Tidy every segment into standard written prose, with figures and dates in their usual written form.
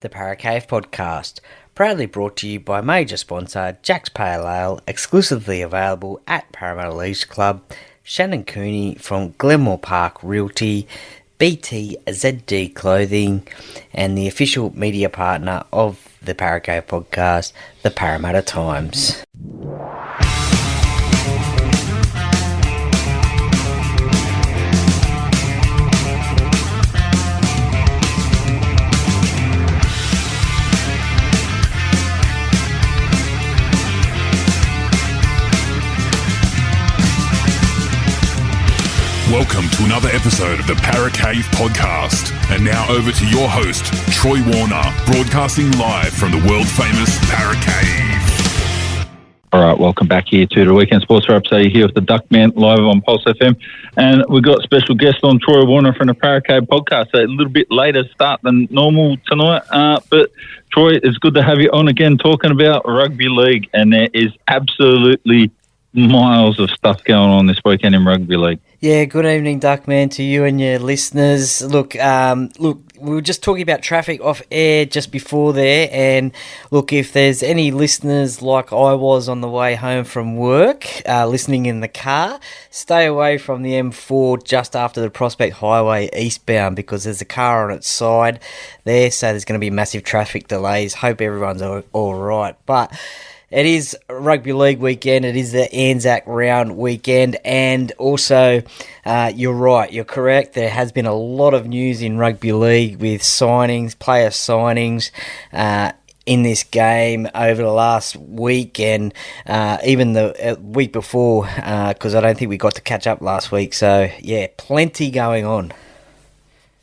The Parra podcast, proudly brought to you by major sponsor Jack's Pale Ale, exclusively available at Parramatta Leagues Club, Shannon Cooney from Glenmore Park Realty, BTZD Clothing, and the official media partner of the Parra podcast, the Parramatta Times. Welcome to another episode of the Parra podcast. And now over to your host, Troy Warner, broadcasting live from the world-famous Parra Cave. All right, welcome back here to the Weekend Sports Wrap. So you're here with the Duckman live on Pulse FM. And we've got special guest on, Troy Warner from the Parra podcast. So a little bit later start than normal tonight. But Troy, it's good to have you on again talking about rugby league. And there is absolutely miles of stuff going on this weekend in rugby league. Yeah, good evening, Duckman, to you and your listeners. Look, we were just talking about traffic off air just before there, and look, if there's any listeners like I was on the way home from work, listening in the car, stay away from the M4 just after the Prospect Highway eastbound, because there's a car on its side there, so there's going to be massive traffic delays. Hope everyone's all right, but it is rugby league weekend. It is the Anzac round weekend. And also, you're right, you're correct. There has been a lot of news in rugby league with signings, player signings in this game over the last week and even the week before, because I don't think we got to catch up last week. So, yeah, plenty going on.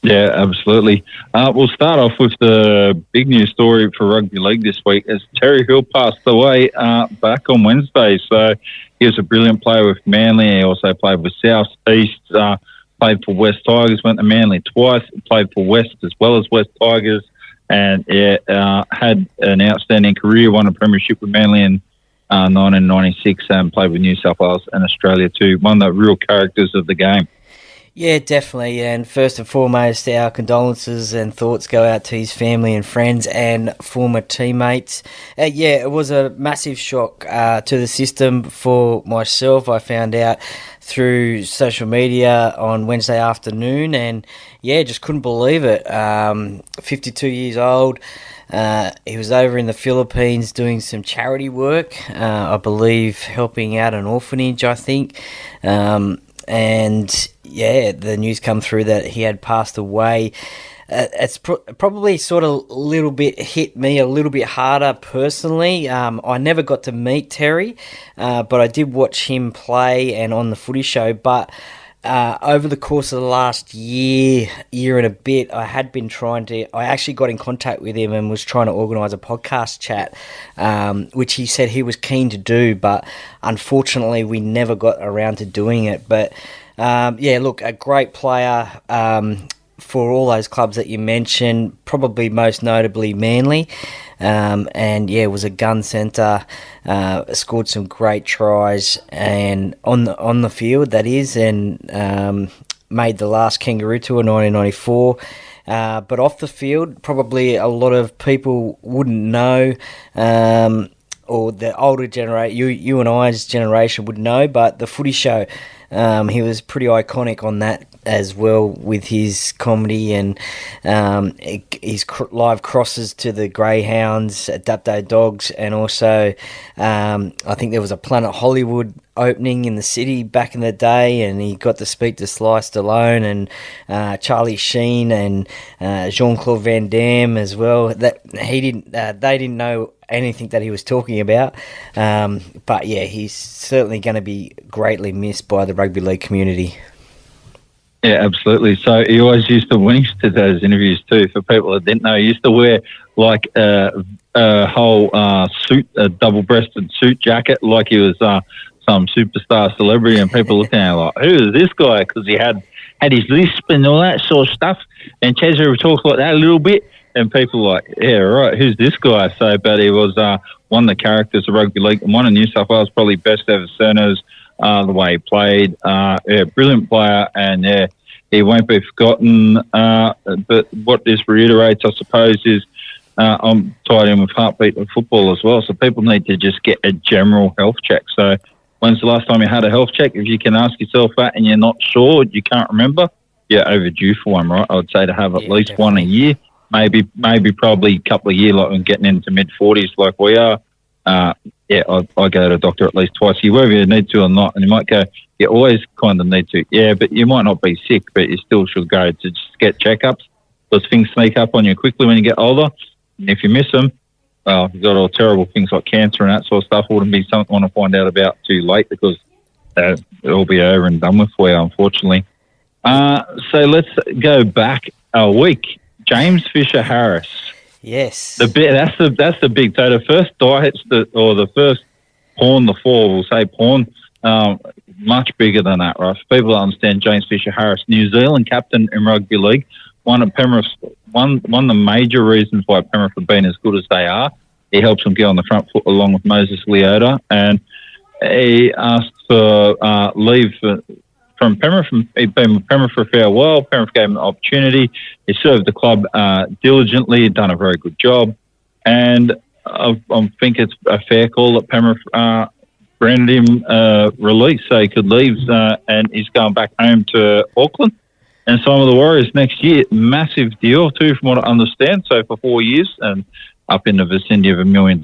Yeah, absolutely. We'll start off with the big news story for rugby league this week as Terry Hill passed away back on Wednesday. So he was a brilliant player with Manly. He also played with South East, played for West Tigers, went to Manly twice, played for West as well as West Tigers, and had an outstanding career, won a premiership with Manly in 1996 and played with New South Wales and Australia too. One of the real characters of the game. Yeah, definitely. And first and foremost, our condolences and thoughts go out to his family and friends and former teammates. Yeah, it was a massive shock to the system for myself. I found out through social media on Wednesday afternoon and, yeah, just couldn't believe it. 52 years old. He was over in the Philippines doing some charity work, I believe helping out an orphanage, I think. And yeah, the news come through that he had passed away. It's probably sort of a little bit hit me a little bit harder personally. I never got to meet Terry, but I did watch him play and on the footy show. But over the course of the last year and a bit, I actually got in contact with him and was trying to organise a podcast chat, which he said he was keen to do, but unfortunately we never got around to doing it. But yeah, look, a great player for all those clubs that you mentioned, probably most notably Manly. And yeah, was a gun centre, scored some great tries and on the field, that is, and made the last Kangaroo Tour in 1994. But off the field, probably a lot of people wouldn't know, or the older generation, you and I's generation would know, but the footy show, he was pretty iconic on that as well with his comedy and his live crosses to the Greyhounds, Dapto Dogs, and also I think there was a Planet Hollywood opening in the city back in the day, and he got to speak to Sly Stallone and Charlie Sheen and Jean-Claude Van Damme as well. That they didn't know anything that he was talking about, but yeah, he's certainly going to be greatly missed by the rugby league community. Yeah, absolutely. So he always used to, when he used to do those interviews too, for people that didn't know, he used to wear like a whole suit, a double-breasted suit jacket, like he was some superstar celebrity, and people looking at him like, who is this guy? Because he had his lisp and all that sort of stuff, and Chazza talks like that a little bit, and people like, yeah, right, who's this guy? So, but he was one of the characters of rugby league, and one of New South Wales probably best ever centres, the way he played. Yeah, brilliant player, and yeah, he won't be forgotten. But what this reiterates, I suppose, is I'm tied in with Heartbeat of Football as well. So people need to just get a general health check. So when's the last time you had a health check? If you can ask yourself that and you're not sure, you can't remember, you're overdue for one, right? I would say to have at least definitely. one a year, maybe probably a couple of years, like when getting into mid-40s like we are. I go to the doctor at least twice a year, whether you need to or not. And you might go, you always kind of need to. Yeah, but you might not be sick, but you still should go to just get checkups. Those things sneak up on you quickly when you get older. And if you miss them, well, you've got all terrible things like cancer and that sort of stuff. It wouldn't be something you want to find out about too late because it'll be over and done with for you, unfortunately. So let's go back a week. James Fisher-Harris. Yes. That's the big. So the first diet's the first pawn, the fall, we'll say pawn, much bigger than that, right? For people that understand, James Fisher-Harris, New Zealand captain in rugby league, one of the major reasons why Penrith have been as good as they are. He helps them get on the front foot along with Moses Leota, and he asked for leave from Penrith. He'd been with Penrith for a fair while. Penrith gave him the opportunity. He served the club diligently. He'd done a very good job, and I think it's a fair call that Penrith granted him release so he could leave, and he's going back home to Auckland and sign with the Warriors next year. Massive deal too, from what I understand. So for 4 years and up in the vicinity of $1 million,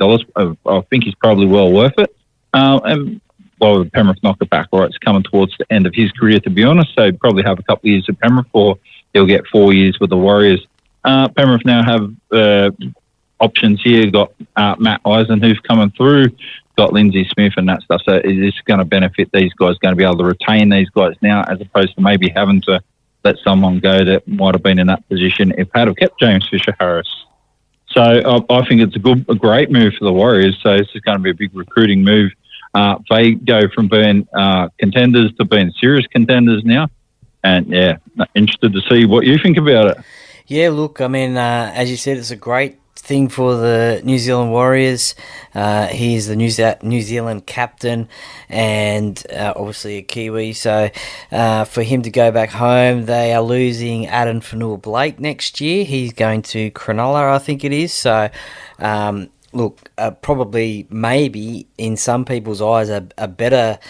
I think he's probably well worth it. And well, Penrith knock it back, right? It's coming towards the end of his career, to be honest. So he'd probably have a couple of years at Penrith, or he'll get 4 years with the Warriors. Penrith now have options here. Got Matt Eisen, who's coming through. Got Lindsay Smith and that stuff. So it's going to benefit these guys, going to be able to retain these guys now, as opposed to maybe having to let someone go that might have been in that position if had have kept James Fisher-Harris. So I think it's a great move for the Warriors. So this is going to be a big recruiting move. They go from being contenders to being serious contenders now. And, yeah, interested to see what you think about it. Yeah, look, I mean, as you said, it's a great thing for the New Zealand Warriors. He's the New Zealand captain and obviously a Kiwi. So for him to go back home, they are losing Adam Fanua-Blake next year. He's going to Cronulla, I think it is. So look, probably maybe in some people's eyes a better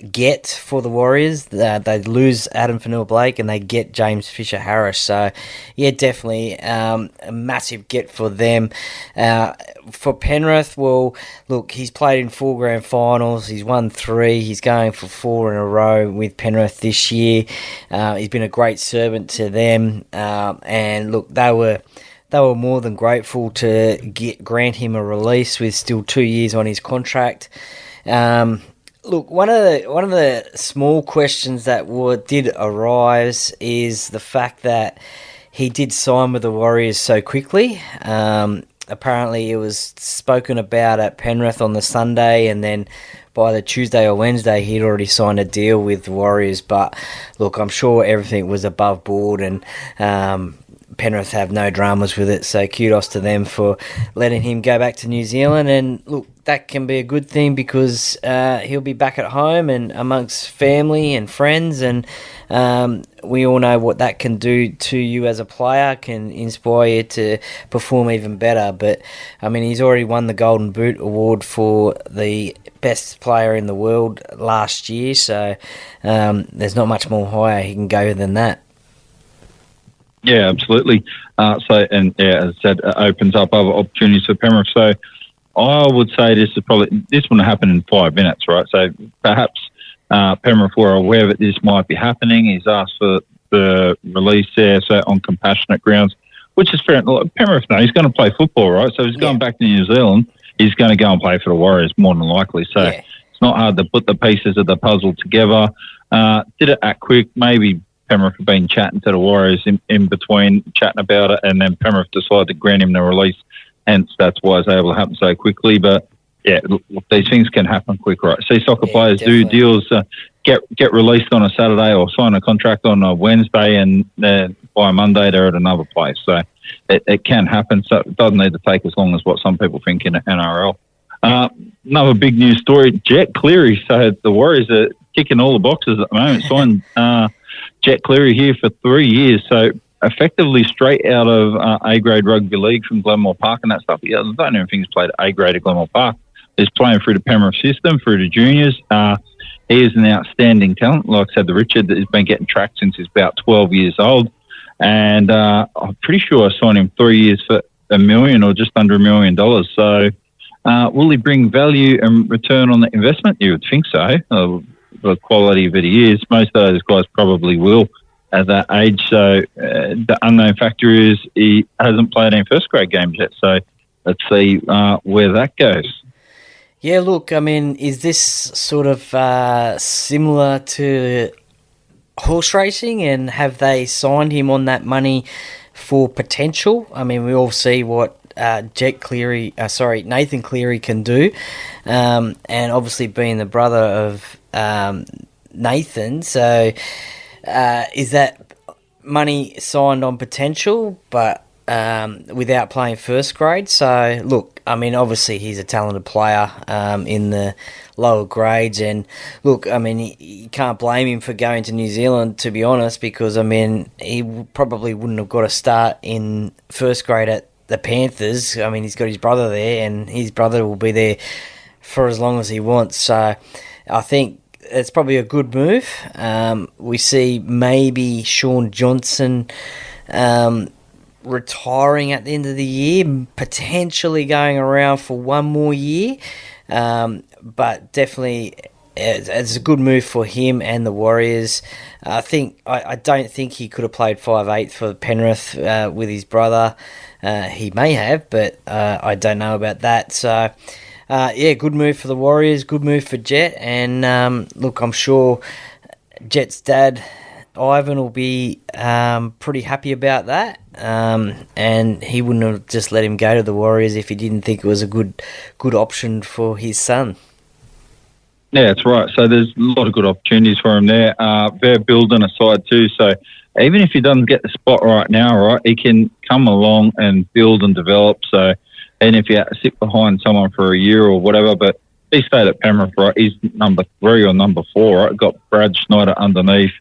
get for the Warriors. They lose Adam Fanua-Blake and they get James Fisher-Harris. So, yeah, definitely a massive get for them. For Penrith, well, look, he's played in 4 grand finals. He's won 3. He's going for 4 in a row with Penrith this year. He's been a great servant to them. And, look, they were more than grateful to grant him a release with still 2 years on his contract. Look, one of the small questions that did arise is the fact that he did sign with the Warriors so quickly. Apparently, it was spoken about at Penrith on the Sunday, and then by the Tuesday or Wednesday, he'd already signed a deal with the Warriors. But look, I'm sure everything was above board, and Penrith have no dramas with it, so kudos to them for letting him go back to New Zealand. And look, that can be a good thing because he'll be back at home and amongst family and friends, and we all know what that can do to you as a player, can inspire you to perform even better. But I mean, he's already won the Golden Boot award for the best player in the world last year, so there's not much more higher he can go than that. Yeah, absolutely. As I said, it opens up other opportunities for Penrith. So I would say this will happen in 5 minutes, right? So perhaps Penrith were aware that this might be happening. He's asked for the release there, so on compassionate grounds, which is fair. Penrith, no, he's going to play football, right? So he's going back to New Zealand. He's going to go and play for the Warriors more than likely. So it's not hard to put the pieces of the puzzle together. Did it act quick? Maybe Penrith have been chatting to the Warriors in between, chatting about it, and then Penrith decided to grant him the release. Hence, that's why it's able to happen so quickly. But, yeah, look, these things can happen quick, right? See soccer players definitely do deals, get released on a Saturday or sign a contract on a Wednesday, and by Monday they're at another place. So it can happen. So it doesn't need to take as long as what some people think in NRL. Another big news story, Jet Cleary. So the Warriors are ticking all the boxes at the moment. Signed Jet Cleary here for 3 years. So effectively straight out of A-grade rugby league from Glenmore Park and that stuff. Yeah, I don't know if he's played A-grade at Glenmore Park. He's playing through the Penrith system, through the juniors. He is an outstanding talent. Like I said, the Richard has been getting tracked since he's about 12 years old. And I'm pretty sure I signed him 3 years for $1 million or just under $1 million. So will he bring value and return on the investment? You would think so. The quality of it he is. Most of those guys probably will at that age. So the unknown factor is he hasn't played any first grade games yet. So let's see where that goes. Yeah, look, I mean, is this sort of similar to horse racing, and have they signed him on that money for potential? I mean, we all see what Nathan Cleary can do, and obviously being the brother of Nathan, so is that money signed on potential, but without playing first grade? So, look, I mean, obviously he's a talented player in the lower grades, and look, I mean, you can't blame him for going to New Zealand, to be honest, because, I mean, he probably wouldn't have got a start in first grade at the Panthers. I mean, he's got his brother there, and his brother will be there for as long as he wants. So I think it's probably a good move. We see maybe Sean Johnson retiring at the end of the year, potentially going around for one more year, but definitely it's a good move for him and the Warriors. I don't think he could have played 5'8" for Penrith with his brother. He may have, but I don't know about that. So good move for the Warriors, good move for Jet, and look, I'm sure Jet's dad Ivan will be pretty happy about that, and he wouldn't have just let him go to the Warriors if he didn't think it was a good option for his son. Yeah, that's right. So there's a lot of good opportunities for him there. They're building a side too, so even if he doesn't get the spot right now, right, he can come along and build and develop. So, and if you have to sit behind someone for a year or whatever, but he stayed at Penrith, right, he's number 3 or number 4, right, got Brad Schneider underneath,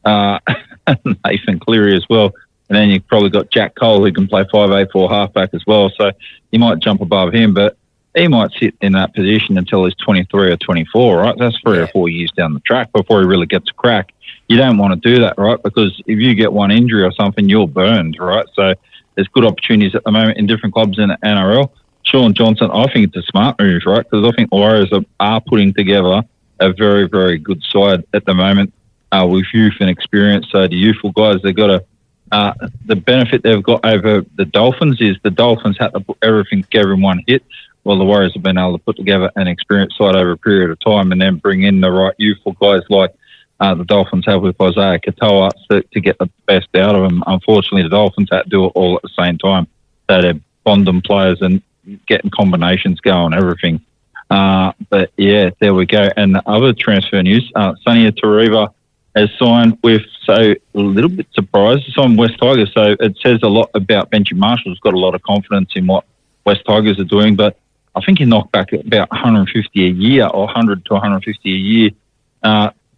Nathan Cleary as well, and then you've probably got Jack Cole who can play 5'8" 4 halfback as well, so you might jump above him, but he might sit in that position until he's 23 or 24, right? That's 3 or 4 years down the track before he really gets a crack. You don't want to do that, right? Because if you get one injury or something, you're burned, right? So there's good opportunities at the moment in different clubs in the NRL. Sean Johnson, I think it's a smart move, right? Because I think the Warriors are putting together a very, very good side at the moment with youth and experience. So the youthful guys, they've got the benefit they've got over the Dolphins is the Dolphins had to put everything together in one hit. Well, the Warriors have been able to put together an experienced side over a period of time and then bring in the right youthful guys like the Dolphins have with Isaiah Katoa to get the best out of them. Unfortunately, the Dolphins had to do it all at the same time. So they're bonding players and getting combinations going, everything. But, yeah, there we go. And the other transfer news, Sonny Turuva has signed with, so a little bit surprised, signed West Tigers. So it says a lot about Benji Marshall's got a lot of confidence in what West Tigers are doing, but I think he knocked back about 150 a year or 100 to 150 a year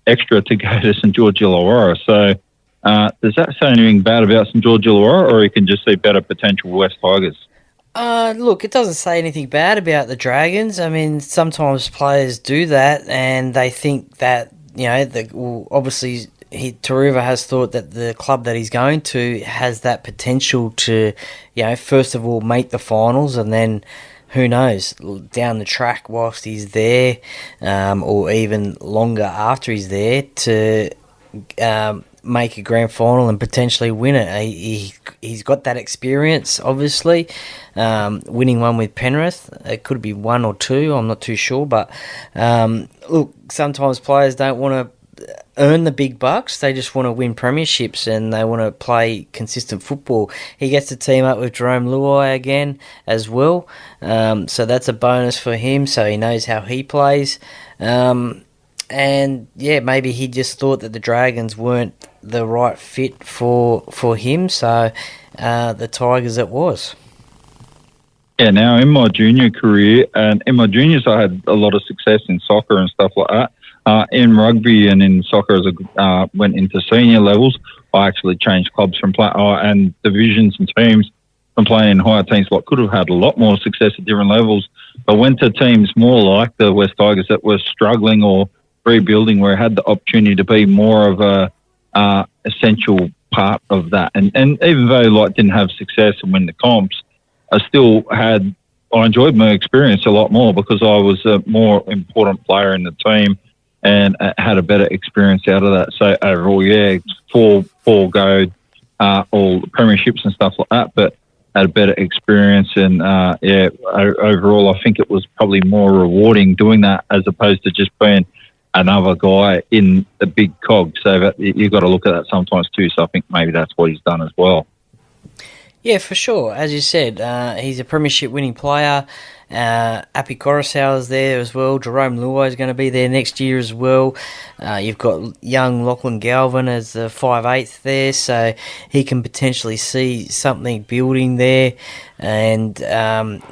extra to go to St George Illawarra. So does that say anything bad about St George Illawarra, or you can just see better potential with West Tigers? Look, it doesn't say anything bad about the Dragons. I mean, sometimes players do that and they think that, you know, obviously Turuva has thought that the club that he's going to has that potential to, you know, first of all, make the finals, and then who knows, down the track whilst he's there, or even longer after he's there, to make a grand final and potentially win it. He's got that experience, obviously, winning one with Penrith. It could be 1 or 2, I'm not too sure. But look, sometimes players don't want to earn the big bucks. They just want to win premierships and they want to play consistent football. He gets to team up with Jerome Luai again as well. So that's a bonus for him, so he knows how he plays. And yeah, maybe he just thought that the Dragons weren't the right fit for him, so the Tigers it was. Yeah, now in my junior career, and in my juniors I had a lot of success in soccer and stuff like that. In rugby and in soccer as I went into senior levels, I actually changed clubs from and divisions and teams from playing in higher teams. Like, could have had a lot more success at different levels, but went to teams more like the West Tigers that were struggling or rebuilding, where I had the opportunity to be more of a essential part of that. And even though like didn't have success and win the comps, I enjoyed my experience a lot more because I was a more important player in the team and had a better experience out of that. So overall, yeah, four go, all premierships and stuff like that, but had a better experience. And overall, I think it was probably more rewarding doing that as opposed to just being another guy in the big cog. So that you got to look at that sometimes too. So I think maybe that's what he's done as well. Yeah, for sure. As you said, he's a premiership winning player. Api Coruscant's there as well. Jerome Luai is going to be there next year as well. You've got young Lachlan Galvin as the 5'8" there, so he can potentially see something building there. And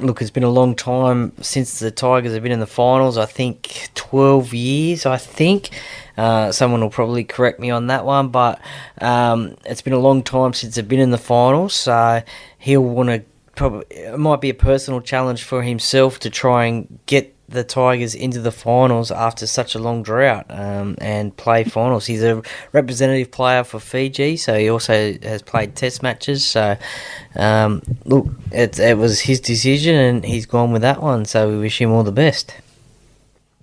look, it's been a long time since the Tigers have been in the finals. I think 12 years, I think. Someone will probably correct me on that one, but it's been a long time since they've been in the finals, so he'll want to it might be a personal challenge for himself to try and get the Tigers into the finals after such a long drought and play finals. He's a representative player for Fiji, so he also has played test matches. So, look, it was his decision and he's gone with that one, so we wish him all the best.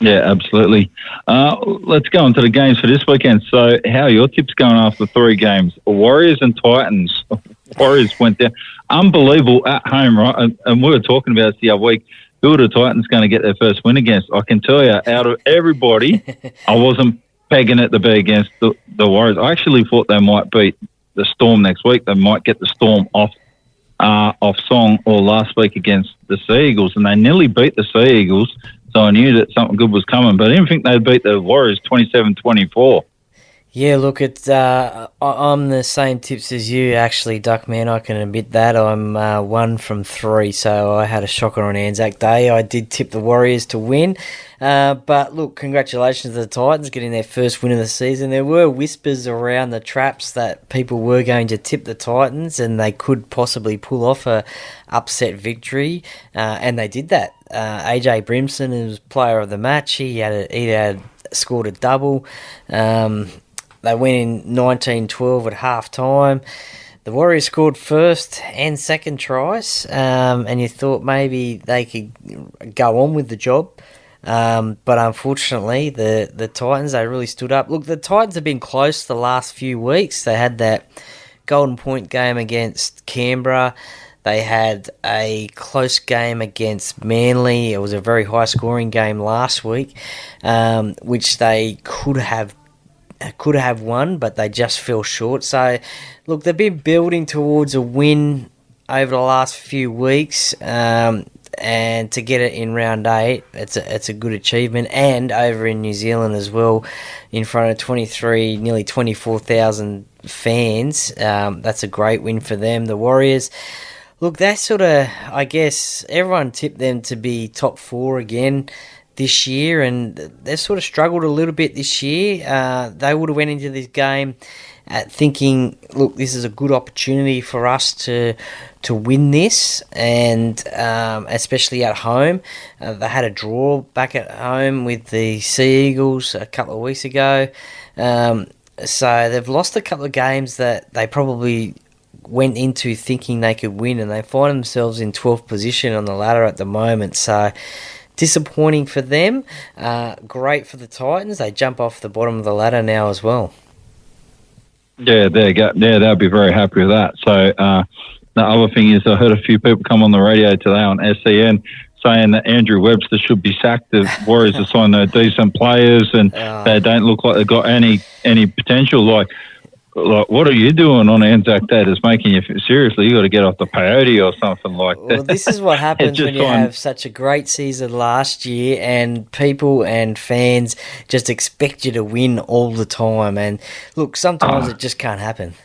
Yeah, absolutely. Let's go on to the games for this weekend. So how are your tips going after 3 games? Warriors and Titans. Warriors went down. Unbelievable at home, right? And we were talking about this the other week. Who are the Titans going to get their first win against? I can tell you, out of everybody, I wasn't pegging it to be against the Warriors. I actually thought they might beat the Storm next week. They might get the Storm off song or last week against the Sea Eagles, and they nearly beat the Sea Eagles. So I knew that something good was coming, but I didn't think they'd beat the Warriors 27-24. Yeah, look, I'm the same tips as you, actually, Duckman. I can admit that. I'm 1 from 3, so I had a shocker on Anzac Day. I did tip the Warriors to win. But look, congratulations to the Titans getting their first win of the season. There were whispers around the traps that people were going to tip the Titans and they could possibly pull off a upset victory, and they did that. AJ Brimson was player of the match. He had scored a double. They went in 19-12 at half-time. The Warriors scored first and second tries, and you thought maybe they could go on with the job. But unfortunately, the Titans, they really stood up. Look, the Titans have been close the last few weeks. They had that Golden Point game against Canberra. They had a close game against Manly. It was a very high-scoring game last week, which they could have won, but they just fell short. So, look, they've been building towards a win over the last few weeks, and to get it in round 8, it's a good achievement. And over in New Zealand as well, in front of nearly 24,000 fans, that's a great win for them. The Warriors, look, that's sort of, I guess, everyone tipped them to be top 4 again this year, and they've sort of struggled a little bit this year. They would have went into this game thinking, look, this is a good opportunity for us to win this, and especially at home. They had a draw back at home with the Sea Eagles a couple of weeks ago. So they've lost a couple of games that they probably went into thinking they could win, and they find themselves in 12th position on the ladder at the moment. So disappointing for them. Great for the Titans. They jump off the bottom of the ladder now as well. Yeah, there you go. Yeah, they'll be very happy with that. So the other thing is, I heard a few people come on the radio today on SEN saying that Andrew Webster should be sacked. The Warriors have signed no decent players, and they don't look like they've got any potential. Like, what are you doing on Anzac Day that's making you seriously? You got to get off the peyote or something like that. Well, this is what happens when you have such a great season last year, and people and fans just expect you to win all the time. And look, sometimes it just can't happen.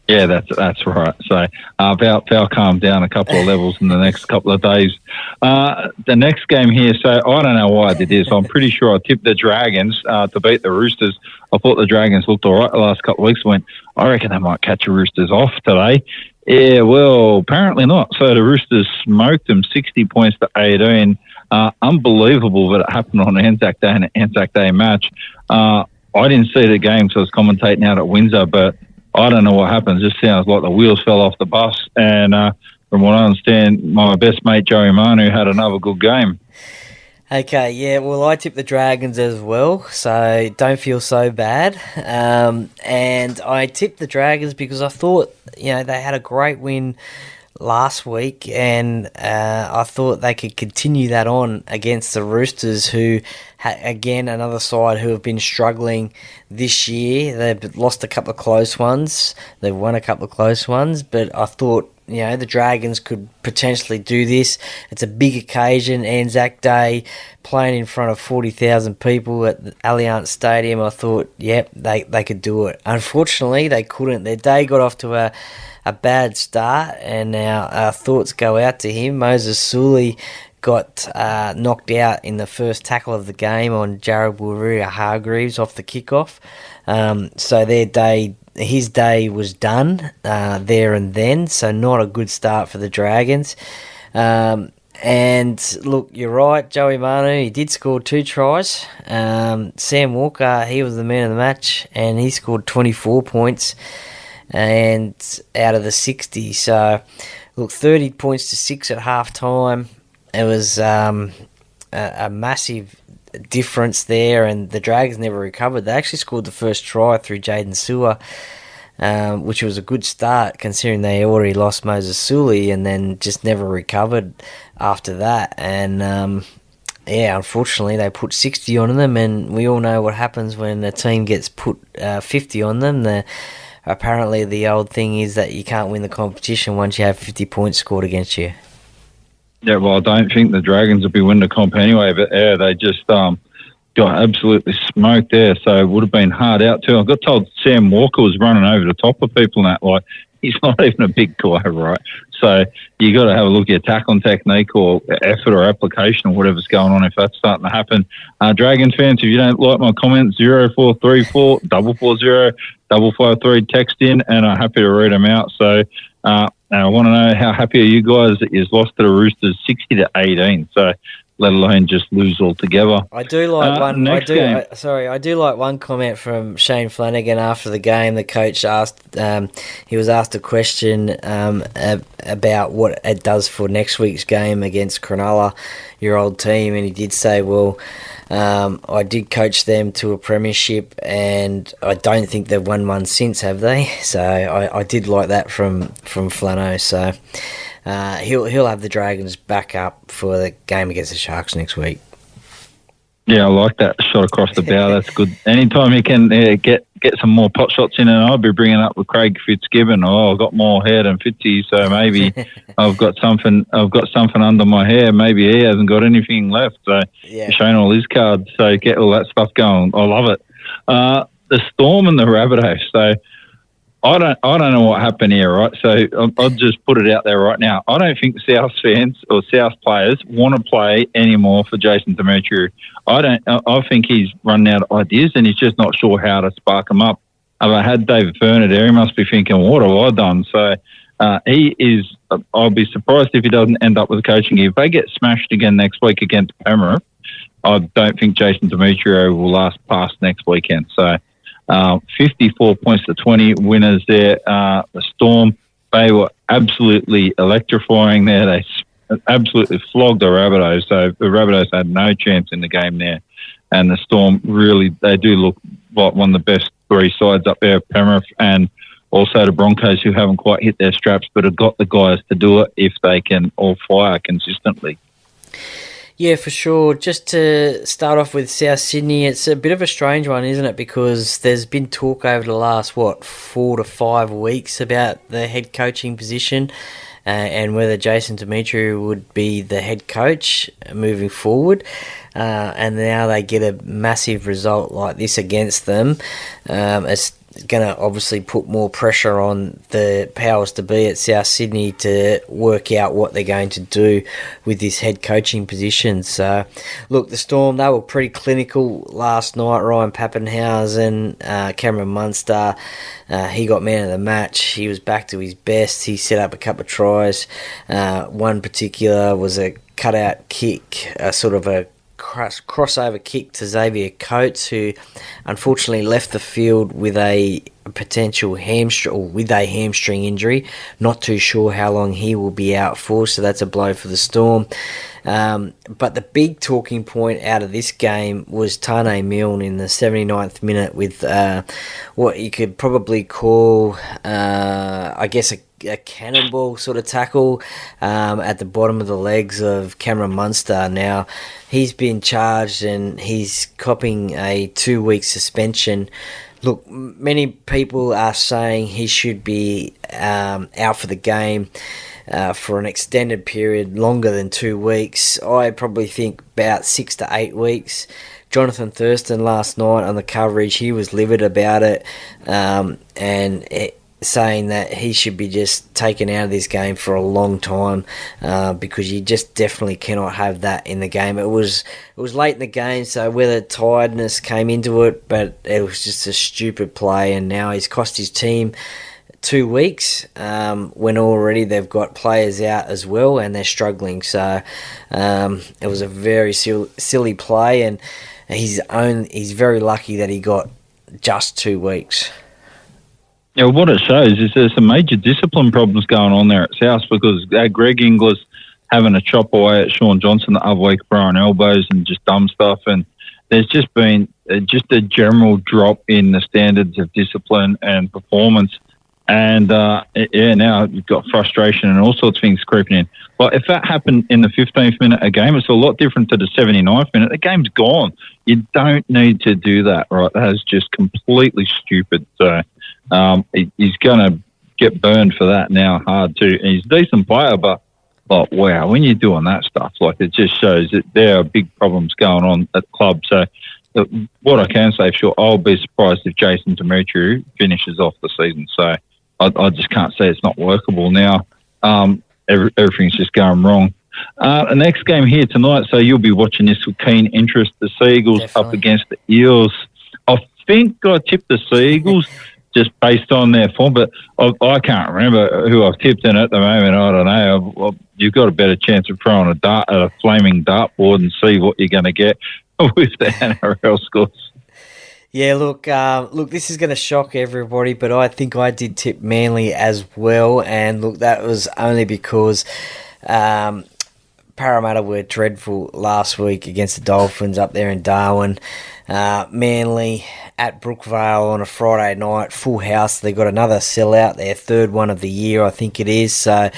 Yeah, that's right. So they'll calm down a couple of levels in the next couple of days. The next game here, so I don't know why I did this. I'm pretty sure I tipped the Dragons to beat the Roosters. I thought the Dragons looked all right the last couple of weeks. I reckon they might catch the Roosters off today. Yeah, well, apparently not. So the Roosters smoked them 60 points to 18. Unbelievable that it happened on Anzac Day and an Anzac Day match. I didn't see the game because I was commentating out at Windsor, but I don't know what happened. It just sounds like the wheels fell off the bus. And from what I understand, my best mate, Joey Manu, had another good game. Okay, yeah, well, I tipped the Dragons as well, so don't feel so bad. And I tipped the Dragons because I thought, they had a great win last week, and I thought they could continue that on against the Roosters, who, again, another side who have been struggling this year. They've lost a couple of close ones. They've won a couple of close ones, but I thought, the Dragons could potentially do this. It's a big occasion, Anzac Day, playing in front of 40,000 people at the Allianz Stadium. I thought, they could do it. Unfortunately, they couldn't. Their day got off to a bad start, and our thoughts go out to him. Moses Sully got knocked out in the first tackle of the game on Jared Waruya-Hargreaves off the kickoff. So his day was done there and then, so not a good start for the Dragons. And look, you're right, Joey Manu, he did score 2 tries. Sam Walker, he was the man of the match, and he scored 24 points and out of the 60. So, look, 30 points to 6 at half time. It was a massive difference there, and the Dragons never recovered. They actually scored the first try through Jaden Sewer, which was a good start considering they already lost Moses Sully and then just never recovered after that. And unfortunately they put 60 on them, and we all know what happens when a team gets put 50 on them. Apparently the old thing is that you can't win the competition once you have 50 points scored against you. Yeah, well, I don't think the Dragons will be winning the comp anyway, but they just got absolutely smoked there, so it would have been hard out too. I got told Sam Walker was running over the top of people and that, like, he's not even a big guy, right? So you got to have a look at your tackling technique or effort or application or whatever's going on if that's starting to happen. Dragon fans, if you don't like my comments, 0434 440 553, text in, and I'm happy to read them out. So I want to know how happy are you guys that you've lost to the Roosters 60 to 18. So let alone just lose altogether. I do like one. I do like one comment from Shane Flanagan after the game. The coach asked, he was asked a question about what it does for next week's game against Cronulla, your old team, and he did say, "Well, I did coach them to a premiership, and I don't think they've won one since, have they?" So I did like that from Flano. So. He'll have the Dragons back up for the game against the Sharks next week. Yeah, I like that shot across the bow. That's good. Anytime he can get some more pot shots in, and I'll be bringing up with Craig Fitzgibbon. I've got more hair than Fitzy, so maybe I've got something under my hair. Maybe he hasn't got anything left. So showing all his cards. So get all that stuff going. I love it. The Storm and the Rabbitohs. So. I don't know what happened here, right? So I'll just put it out there right now. I don't think South fans or South players want to play anymore for Jason Demetriou. I think he's running out of ideas and he's just not sure how to spark them up. If I had David Ferner there, he must be thinking, what have I done? So he is. I'll be surprised if he doesn't end up with a coaching gig. If they get smashed again next week against Penrith, I don't think Jason Demetriou will last past next weekend. So. 54 points to 20 winners there. The Storm, they were absolutely electrifying there. They absolutely flogged the Rabbitohs. So the Rabbitohs had no chance in the game there. And the Storm really, they do look like one of the best 3 sides up there, Penrith and also the Broncos, who haven't quite hit their straps but have got the guys to do it if they can all fire consistently. Yeah, for sure. Just to start off with South Sydney, it's a bit of a strange one, isn't it? Because there's been talk over the last, 4 to 5 weeks about the head coaching position and whether Jason Demetriou would be the head coach moving forward. And now they get a massive result like this against them. It's going to obviously put more pressure on the powers to be at South Sydney to work out what they're going to do with this head coaching position. So, look, the Storm, they were pretty clinical last night. Ryan Pappenhausen, Cameron Munster, he got man of the match. He was back to his best. He set up a couple of tries. One particular was a cutout kick, sort of a crossover kick to Xavier Coates, who unfortunately left the field with a potential hamstring injury. Not too sure how long he will be out for, so that's a blow for the Storm. But the big talking point out of this game was Tane Milne in the 79th minute with what you could probably call, I guess, a cannonball sort of tackle at the bottom of the legs of Cameron Munster. Now, he's been charged and he's copping a 2-week suspension. Look, many people are saying he should be out for the game for an extended period, longer than 2 weeks. I probably think about 6 to 8 weeks. Jonathan Thurston last night on the coverage, he was livid about it, saying that he should be just taken out of this game for a long time because you just definitely cannot have that in the game. It was late in the game, so whether tiredness came into it, but it was just a stupid play, and now he's cost his team 2 weeks when already they've got players out as well and they're struggling. So it was a very silly play, and he's very lucky that he got just 2 weeks. Yeah, what it shows is there's some major discipline problems going on there at South, because Greg Inglis having a chop away at Sean Johnson the other week, throwing elbows and just dumb stuff, and there's just been just a general drop in the standards of discipline and performance. And, now you've got frustration and all sorts of things creeping in. But if that happened in the 15th minute of a game, it's a lot different to the 79th minute. The game's gone. You don't need to do that, right? That is just completely stupid. So he's going to get burned for that now hard too. And he's a decent player, but wow, when you're doing that stuff, it just shows that there are big problems going on at the club. So what I can say for sure, I'll be surprised if Jason Demetriou finishes off the season. So I just can't say it's not workable now. Everything's just going wrong. The next game here tonight, so you'll be watching this with keen interest. The Seagulls up against the Eels. I think I tipped the Seagulls just based on their form, but I can't remember who I've tipped in at the moment. I don't know. You've got a better chance of throwing a flaming dartboard and see what you're going to get with the NRL scores. Yeah, look, this is going to shock everybody, but I think I did tip Manly as well, and look, that was only because Parramatta were dreadful last week against the Dolphins up there in Darwin. Manly at Brookvale on a Friday night, full house. They got another sellout, their third one of the year, I think it is. So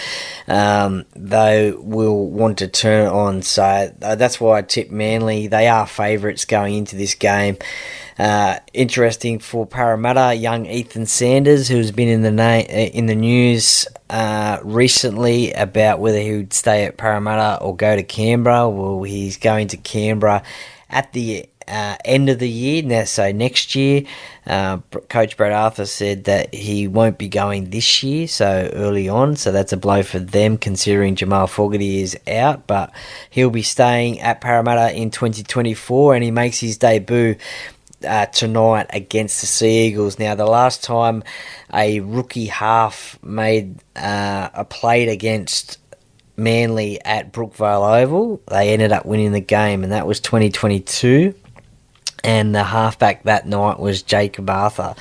they will want to turn it on. So that's why I tipped Manly. They are favourites going into this game. Interesting for Parramatta, young Ethan Sanders, who's been in the news recently about whether he would stay at Parramatta or go to Canberra. Well, he's going to Canberra at the end of the year now, so next year. Coach Brad Arthur said that he won't be going this year, so early on, so that's a blow for them considering Jamal Fogarty is out, but he'll be staying at Parramatta in 2024, and he makes his debut tonight against the Sea Eagles. Now, the last time a rookie half made a play against Manly at Brookvale Oval, they ended up winning the game, and that was 2022. And the halfback that night was Jacob Arthur.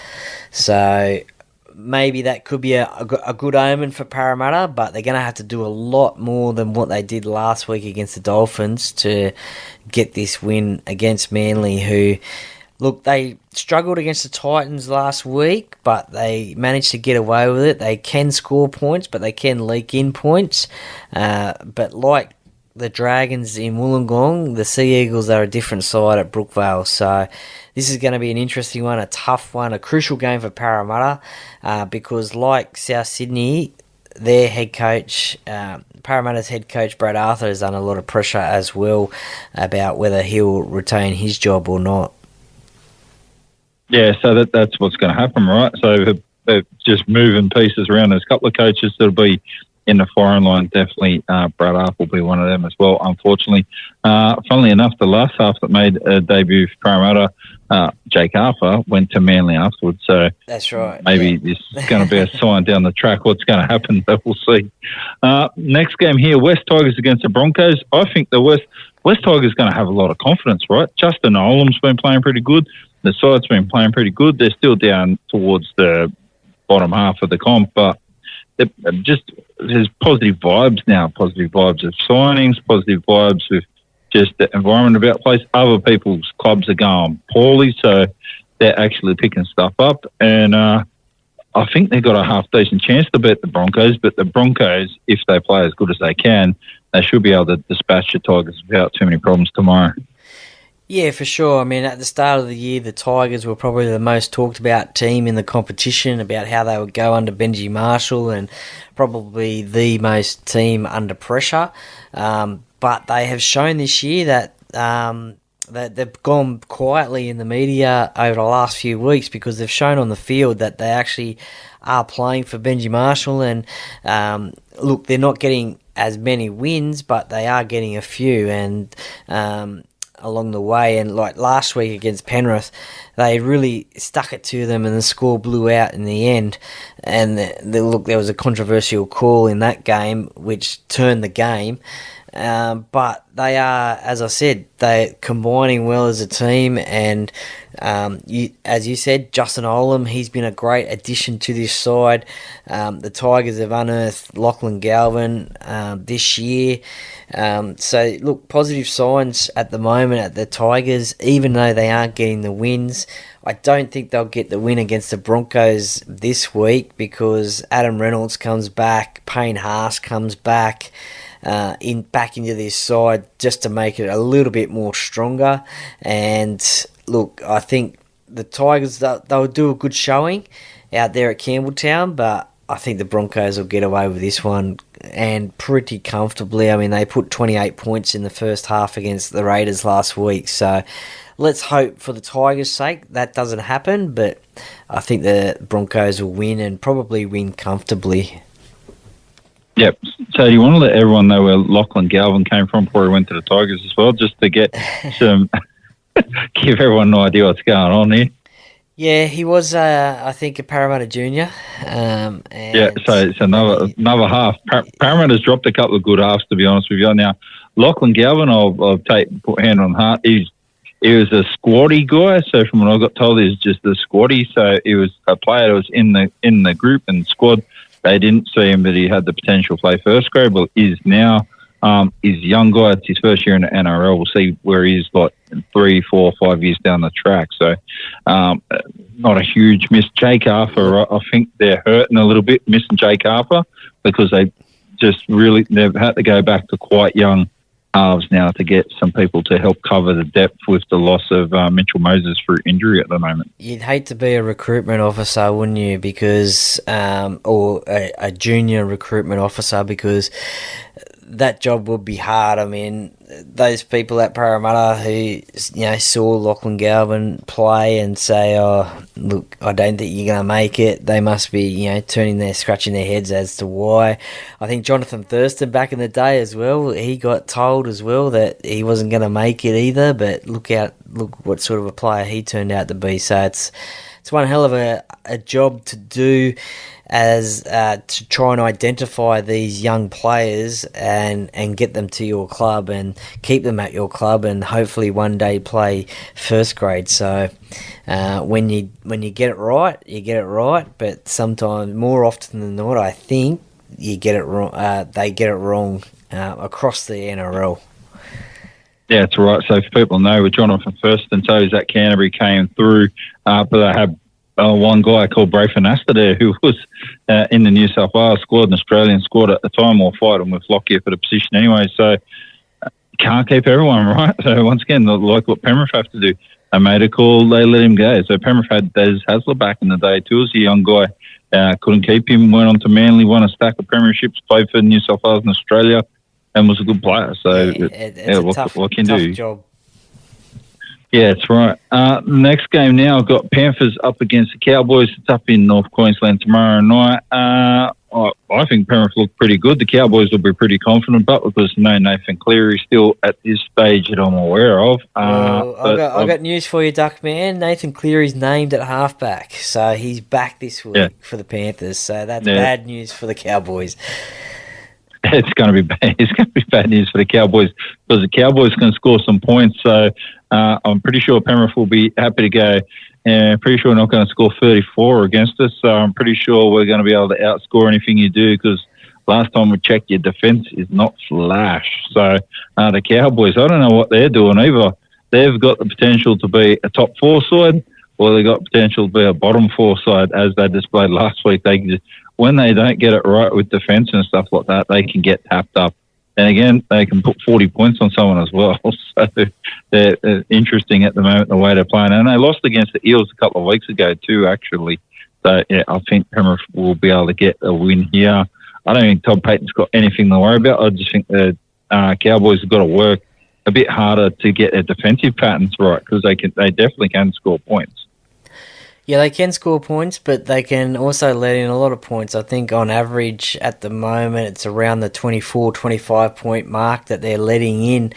So maybe that could be a good omen for Parramatta, but they're going to have to do a lot more than what they did last week against the Dolphins to get this win against Manly, who, look, they struggled against the Titans last week, but they managed to get away with it. They can score points, but they can leak in points. But like the Dragons in Wollongong, the Sea Eagles are a different side at Brookvale. So this is going to be an interesting one, a tough one, a crucial game for Parramatta because like South Sydney, their head coach, Parramatta's head coach, Brad Arthur, is under a lot of pressure as well about whether he'll retain his job or not. Yeah, so that's what's going to happen, right? So they're just moving pieces around. There's a couple of coaches that'll be in the firing line. Definitely Brad Arp will be one of them as well, unfortunately. Funnily enough, the last half that made a debut for Parramatta, Jake Arthur, went to Manly afterwards. So that's right. Maybe this is going to be a sign down the track what's going to happen, but we'll see. Next game here, West Tigers against the Broncos. I think the West Tigers going to have a lot of confidence, right? Justin Olam's been playing pretty good. The side's been playing pretty good. They're still down towards the bottom half of the comp, but there's positive vibes now, positive vibes of signings, positive vibes with just the environment about the place. Other people's clubs are going poorly, so they're actually picking stuff up. And I think they've got a half-decent chance to beat the Broncos, but the Broncos, if they play as good as they can, they should be able to dispatch the Tigers without too many problems tomorrow. Yeah, for sure. I mean, at the start of the year, the Tigers were probably the most talked about team in the competition, about how they would go under Benji Marshall, and probably the most team under pressure. But they have shown this year that that they've gone quietly in the media over the last few weeks, because they've shown on the field that they actually are playing for Benji Marshall. And look, they're not getting as many wins, but they are getting a few. And along the way, and like last week against Penrith, they really stuck it to them, and the score blew out in the end. And look, there was a controversial call in that game which turned the game. But they are, as I said, they're combining well as a team. And as you said, Justin Olam, he's been a great addition to this side. The Tigers have unearthed Lachlan Galvin this year. So, look, positive signs at the moment at the Tigers, even though they aren't getting the wins. I don't think they'll get the win against the Broncos this week, because Adam Reynolds comes back, Payne Haas comes back. Back into this side, just to make it a little bit more stronger. And look, I think the Tigers, they'll do a good showing out there at Campbelltown, but I think the Broncos will get away with this one, and pretty comfortably. I mean, they put 28 points in the first half against the Raiders last week, so let's hope for the Tigers' sake that doesn't happen, but I think the Broncos will win, and probably win comfortably. Yep. So you want to let everyone know where Lachlan Galvin came from before he went to the Tigers as well, just to get some, give everyone an idea what's going on here. Yeah, he was, I think, a Parramatta junior. And yeah, so it's another half. Parramatta's dropped a couple of good halves, to be honest with you. Now, Lachlan Galvin, I'll put hand on heart. He was a squatty guy. So from what I got told, he was just a squatty. So he was a player that was in the group and squad. They didn't see him, but he had the potential to play first grade. Well, is now. He's a young guy. It's his first year in the NRL. We'll see where he is like 3, 4, 5 years down the track. So not a huge miss. Jake Arthur, I think they're hurting a little bit, missing Jake Arthur, because they've had to go back to quite young halves now to get some people to help cover the depth with the loss of Mitchell Moses through injury at the moment. You'd hate to be a recruitment officer, wouldn't you? Because or a junior recruitment officer, because that job would be hard. I mean, those people at Parramatta who saw Lachlan Galvin play and say, "Oh, look, I don't think you're going to make it." They must be, scratching their heads as to why. I think Jonathan Thurston back in the day as well, he got told as well that he wasn't going to make it either. But look what sort of a player he turned out to be. So it's one hell of a job to do, as to try and identify these young players and get them to your club and keep them at your club, and hopefully one day play first grade. So when you get it right, you get it right. But sometimes, more often than not, I think you get it wrong. They get it wrong across the NRL. Yeah, that's right. So for people to know, with Jonathan Thurston, so is that Canterbury came through, but they had one guy called Brayford Astor there, who was in the New South Wales squad, an Australian squad at the time, or fighting with Lockyer for the position anyway. So can't keep everyone, right? So once again, like what Penrith have to do, they made a call, they let him go. So Penrith had Des Hasler back in the day too, as a young guy. Couldn't keep him, went on to Manly, won a stack of premierships, played for New South Wales and Australia, and was a good player. So it's a tough job. Yeah, that's right. Next game now, I've got Panthers up against the Cowboys. It's up in North Queensland tomorrow night. I think Penrith look pretty good. The Cowboys will be pretty confident, but because no Nathan Cleary still at this stage that I'm aware of. I got news for you, Duckman. Nathan Cleary's named at halfback, so he's back this week for the Panthers. So that's bad news for the Cowboys. It's going to be bad. It's going to be bad news for the Cowboys because the Cowboys can score some points. So I'm pretty sure Penrith will be happy to go. And pretty sure we're not going to score 34 against us. So I'm pretty sure we're going to be able to outscore anything you do because last time we checked, your defence is not flash. So the Cowboys, I don't know what they're doing either. They've got the potential to be a top 4 side or they've got potential to be a bottom 4 side as they displayed last week. They can just, when they don't get it right with defence and stuff like that, they can get tapped up. And again, they can put 40 points on someone as well. So they're interesting at the moment, the way they're playing. And they lost against the Eels a couple of weeks ago too, actually. So, yeah, I think Penrith will be able to get a win here. I don't think Todd Payton's got anything to worry about. I just think the Cowboys have got to work a bit harder to get their defensive patterns right because they definitely can score points. Yeah, they can score points, but they can also let in a lot of points. I think on average at the moment it's around the 24, 25 point mark that they're letting in.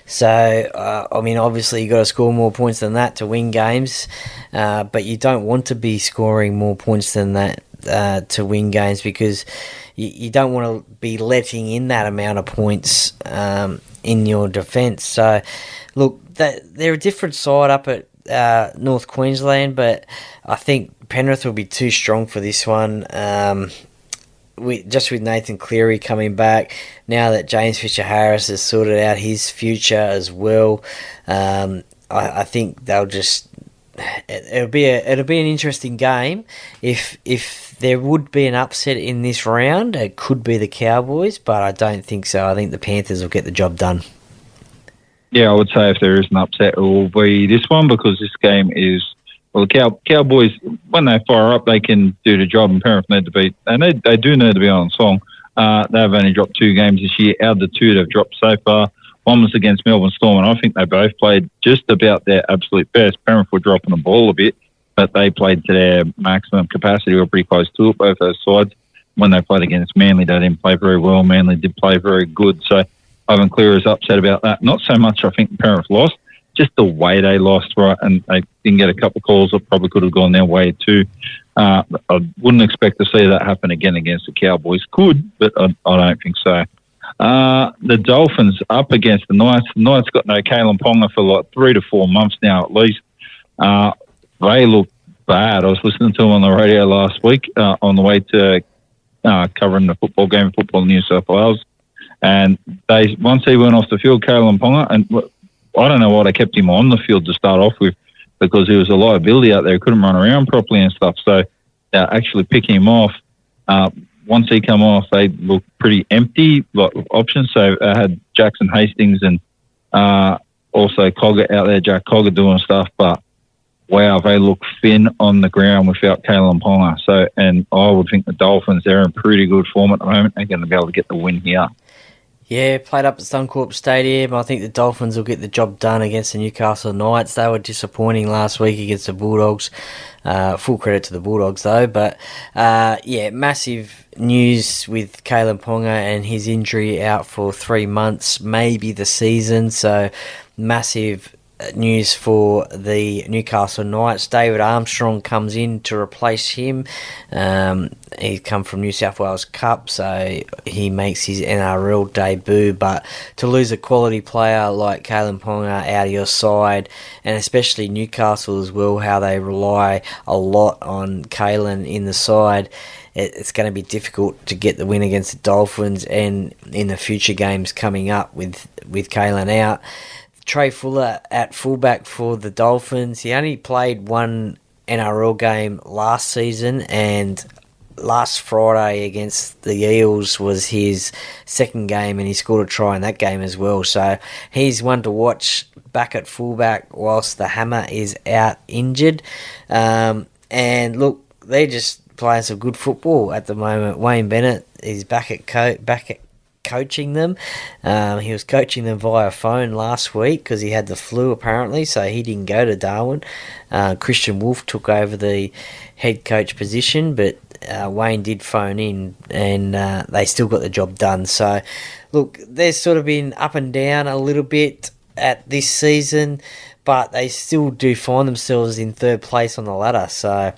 So, I mean, obviously you've got to score more points than that to win games, but you don't want to be scoring more points than that to win games because you don't want to be letting in that amount of points in your defence. So, look, they're a different side up at North Queensland, but I think Penrith will be too strong for this one. With Nathan Cleary coming back, now that James Fisher-Harris has sorted out his future as well, I think they'll just it'll be an interesting game. If there would be an upset in this round, it could be the Cowboys, but I don't think so. I think the Panthers will get the job done. Yeah, I would say if there is an upset, it will be this one because this game is, well, the Cowboys, when they fire up, they can do the job and Penrith need to be, and they do need to be on song. They've only dropped 2 games this year. Out of the 2 they've dropped so far, one was against Melbourne Storm, and I think they both played just about their absolute best. Penrith were dropping the ball a bit, but they played to their maximum capacity or pretty close to it, both those sides. When they played against Manly, they didn't play very well. Manly did play very good, so Ivan Clear is upset about that. Not so much, I think, Penrith lost, just the way they lost, right? And they didn't get a couple of calls that probably could have gone their way too. I wouldn't expect to see that happen again against the Cowboys. Could, but I don't think so. The Dolphins up against the Knights. The Knights got no Kalen Ponga for like 3 to 4 months now at least. They look bad. I was listening to them on the radio last week on the way to covering the football game, Football New South Wales. And once he went off the field, Kalen Ponga, and I don't know why they kept him on the field to start off with because he was a liability out there. He couldn't run around properly and stuff. So actually picking him off, once he come off, they looked pretty empty, like options. So I had Jackson Hastings and also Cogger out there, Jack Cogger doing stuff. But wow, they look thin on the ground without Kalen Ponga. So, and I would think the Dolphins, they're in pretty good form at the moment. They're going to be able to get the win here. Yeah, played up at Suncorp Stadium. I think the Dolphins will get the job done against the Newcastle Knights. They were disappointing last week against the Bulldogs. Full credit to the Bulldogs, though. But, yeah, massive news with Kalen Ponga and his injury out for 3 months, maybe the season. So, massive news for the Newcastle Knights. David Armstrong comes in to replace him. He's come from New South Wales Cup, so he makes his NRL debut. But to lose a quality player like Kalen Ponga out of your side, and especially Newcastle as well, how they rely a lot on Kalen in the side, it's going to be difficult to get the win against the Dolphins and in the future games coming up with Kalen out. Trey Fuller at fullback for the Dolphins. He only played 1 NRL game last season, and last Friday against the Eels was his second game, and he scored a try in that game as well. So he's one to watch back at fullback whilst the Hammer is out injured. And look, they're just playing some good football at the moment. Wayne Bennett is back at coaching them. He was coaching them via phone last week because he had the flu apparently, so he didn't go to Darwin. Christian Wolf took over the head coach position, but Wayne did phone in, and they still got the job done. So, look, they've sort of been up and down a little bit at this season, but they still do find themselves in third place on the ladder. So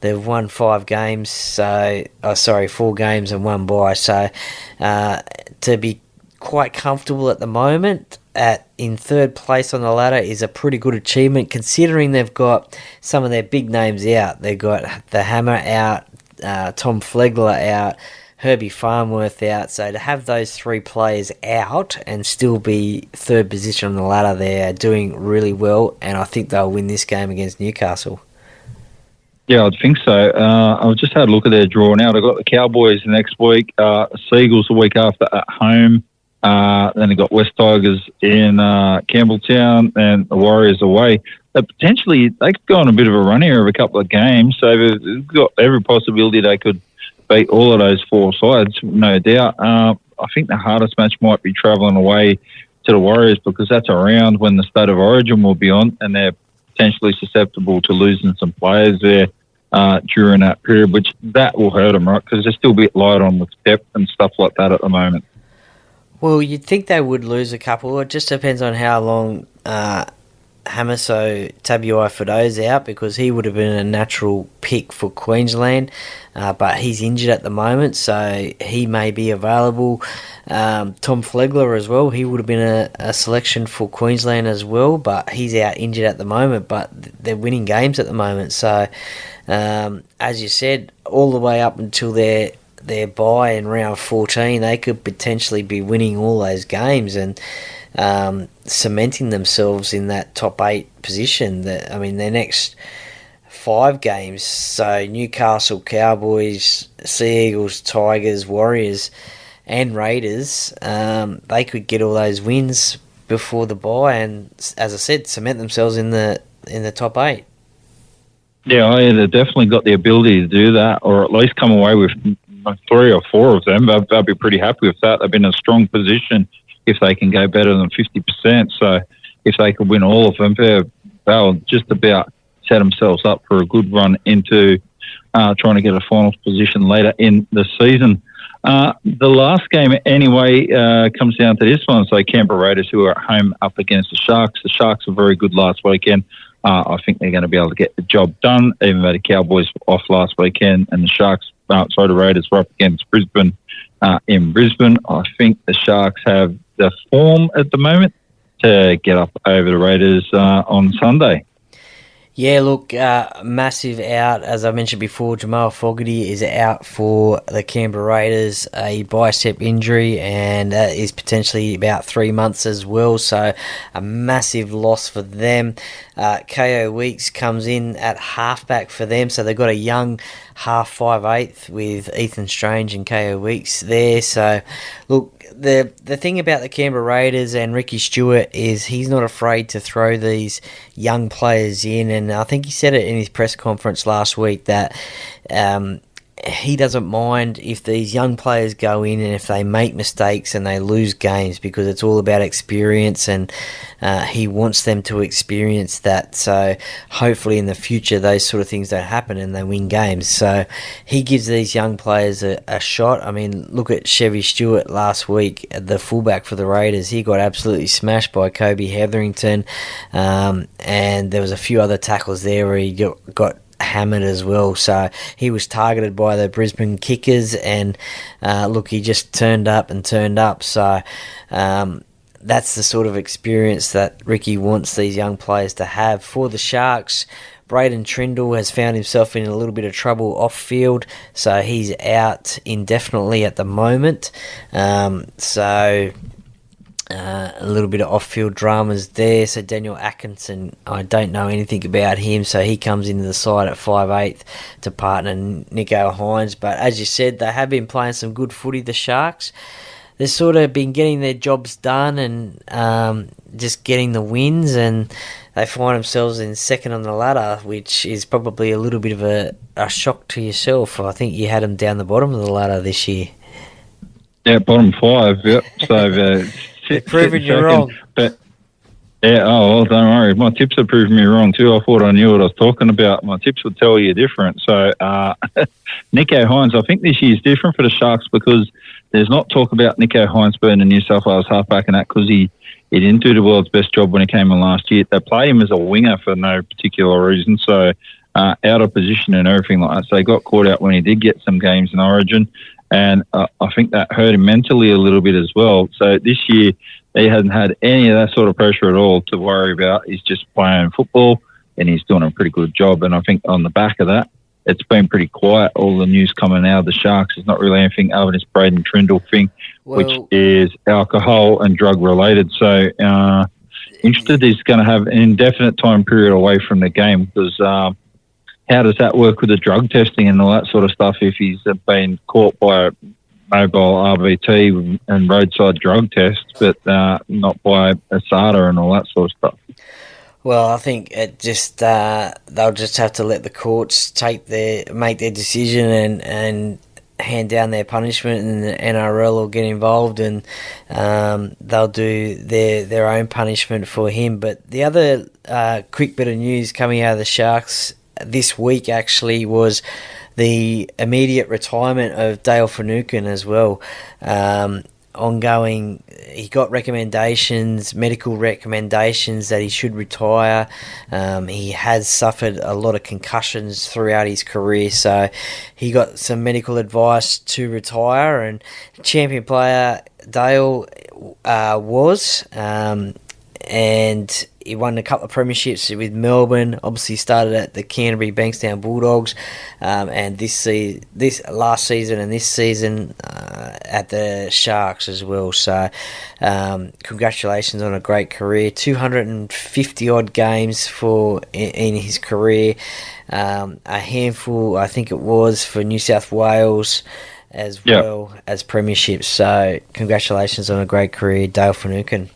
they've won 4 games and 1 bye. So to be quite comfortable at the moment in third place on the ladder is a pretty good achievement, considering they've got some of their big names out. They've got the Hammer out, Tom Flegler out, Herbie Farnworth out. So to have those 3 players out and still be third position on the ladder, they're doing really well, and I think they'll win this game against Newcastle. Yeah, I think so. I've just had a look at their draw now. They've got the Cowboys next week, Seagulls the week after at home. Then they've got West Tigers in Campbelltown and the Warriors away. Potentially, they could go on a bit of a run here of a couple of games. So they've got every possibility they could beat all of those 4 sides, no doubt. I think the hardest match might be travelling away to the Warriors, because that's around when the State of Origin will be on, and they're potentially susceptible to losing some players there during that period, which that will hurt them, right? Because they're still a bit light on with depth and stuff like that at the moment. Well, you'd think they would lose a couple. It just depends on how long Hamiso Tabuai-Fido's out, because he would have been a natural pick for Queensland, but he's injured at the moment, so he may be available. Tom Flegler as well, he would have been a selection for Queensland as well, but he's out injured at the moment, but they're winning games at the moment. So, as you said, all the way up until their bye in round 14, they could potentially be winning all those games and cementing themselves in that top 8 position. Their next 5 games, so Newcastle, Cowboys, Sea Eagles, Tigers, Warriors and Raiders, they could get all those wins before the bye and, as I said, cement themselves in the top 8. Yeah, they've definitely got the ability to do that, or at least come away with 3 or 4 of them. They'll be pretty happy with that. They've been in a strong position if they can go better than 50%. So if they could win all of them, they'll just about set themselves up for a good run into trying to get a finals position later in the season. The last game, anyway, comes down to this one. So Canberra Raiders, who are at home up against the Sharks. The Sharks were very good last weekend. I think they're going to be able to get the job done, even though the Cowboys were off last weekend and the Raiders were up against Brisbane in Brisbane. I think the Sharks have the form at the moment to get up over the Raiders on Sunday. Yeah, look, massive out. As I mentioned before, Jamal Fogarty is out for the Canberra Raiders, a bicep injury, and that is potentially about 3 months as well, so a massive loss for them. KO Weeks comes in at halfback for them, so they've got a young half 5'8" with Ethan Strange and KO Weeks there. So, look, the thing about the Canberra Raiders and Ricky Stewart is he's not afraid to throw these young players in, and I think he said it in his press conference last week that he doesn't mind if these young players go in and if they make mistakes and they lose games, because it's all about experience, and he wants them to experience that. So hopefully in the future those sort of things don't happen and they win games. So he gives these young players a shot. I mean, look at Chevy Stewart last week, the fullback for the Raiders. He got absolutely smashed by Kobe Hetherington, and there was a few other tackles there where he got hammered as well. So he was targeted by the Brisbane kickers, and look, he just turned up. So that's the sort of experience that Ricky wants these young players to have. For the Sharks, Braden Trindle has found himself in a little bit of trouble off field, so he's out indefinitely at the moment. A little bit of off-field dramas there. So Daniel Atkinson, I don't know anything about him, so he comes into the side at 5'8" to partner Nico Hines. But as you said, they have been playing some good footy, the Sharks. They've sort of been getting their jobs done and just getting the wins, and they find themselves in second on the ladder, which is probably a little bit of a shock to yourself. I think you had them down the bottom of the ladder this year. Yeah, bottom 5. Yep. So they're proving you wrong. But yeah, well, don't worry. My tips are proving me wrong too. I thought I knew what I was talking about. My tips would tell you different. So Nico Hines, I think this year is different for the Sharks because there's not talk about Nico Hines being a New South Wales halfback and that because he didn't do the world's best job when he came in last year. They played him as a winger for no particular reason. So out of position and everything like that. So he got caught out when he did get some games in Origin. And I think that hurt him mentally a little bit as well. So this year, he hasn't had any of that sort of pressure at all to worry about. He's just playing football and he's doing a pretty good job. And I think on the back of that, it's been pretty quiet. All the news coming out of the Sharks is not really anything other than this Braden Trindle thing, which is alcohol and drug related. So interested, he's going to have an indefinite time period away from the game because how does that work with the drug testing and all that sort of stuff if he's been caught by a mobile RBT and roadside drug test, but not by ASADA and all that sort of stuff? Well, I think it just they'll just have to let the courts make their decision and hand down their punishment, and the NRL will get involved and they'll do their own punishment for him. But the other quick bit of news coming out of the Sharks this week actually was the immediate retirement of Dale Finucane as well. Ongoing, he got medical recommendations that he should retire. He has suffered a lot of concussions throughout his career, so he got some medical advice to retire, and champion player Dale was, and he won a couple of premierships with Melbourne. Obviously started at the Canterbury Bankstown Bulldogs, and this last season and this season at the Sharks as well. So congratulations on a great career. 250 odd games in his career, a handful I think it was for New South Wales as well as premierships. So congratulations on a great career, Dale Finucane.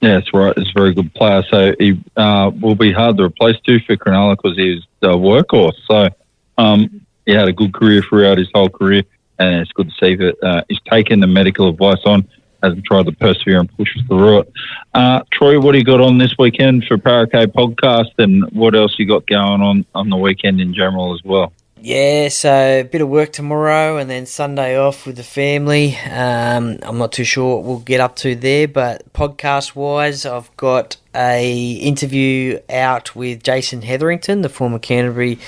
Yeah, that's right. He's a very good player. So he will be hard to replace too for Cronulla because he's a workhorse. So he had a good career throughout his whole career, and it's good to see that he's taken the medical advice on, hasn't tried to persevere and push through it. Troy, what do you got on this weekend for Parra podcast, and what else you got going on the weekend in general as well? Yeah, so a bit of work tomorrow and then Sunday off with the family. I'm not too sure what we'll get up to there, but podcast-wise, I've got a interview out with Jason Hetherington, the former Canterbury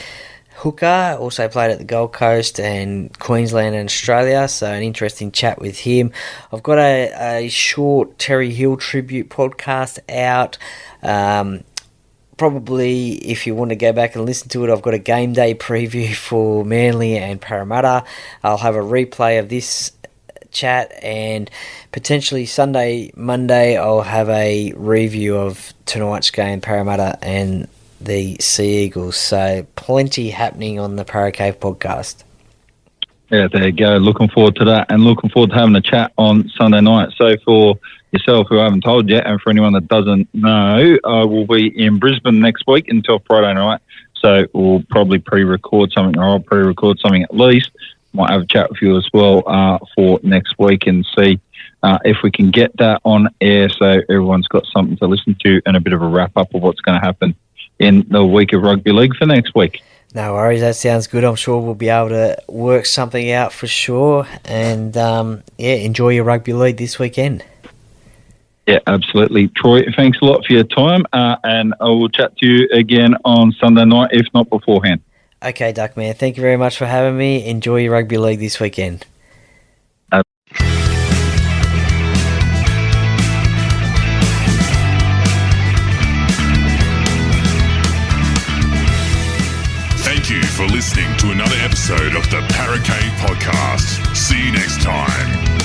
hooker, also played at the Gold Coast and Queensland and Australia, so an interesting chat with him. I've got a short Terry Hill tribute podcast out. Probably, if you want to go back and listen to it, I've got a game day preview for Manly and Parramatta. I'll have a replay of this chat, and potentially Monday, I'll have a review of tonight's game, Parramatta and the Sea Eagles. So plenty happening on the Parra Cave podcast. Yeah, there you go. Looking forward to that, and looking forward to having a chat on Sunday night. So for yourself, who I haven't told yet, and for anyone that doesn't know, I will be in Brisbane next week until Friday night. So we'll probably pre-record something, or I'll pre-record something at least. Might have a chat with you as well for next week and see if we can get that on air so everyone's got something to listen to and a bit of a wrap-up of what's going to happen in the week of rugby league for next week. No worries, that sounds good. I'm sure we'll be able to work something out for sure. And, enjoy your rugby league this weekend. Yeah, absolutely. Troy, thanks a lot for your time, and I will chat to you again on Sunday night, if not beforehand. Okay, Duckman, thank you very much for having me. Enjoy your rugby league this weekend. Thank you for listening to another episode of the Parra Cave podcast. See you next time.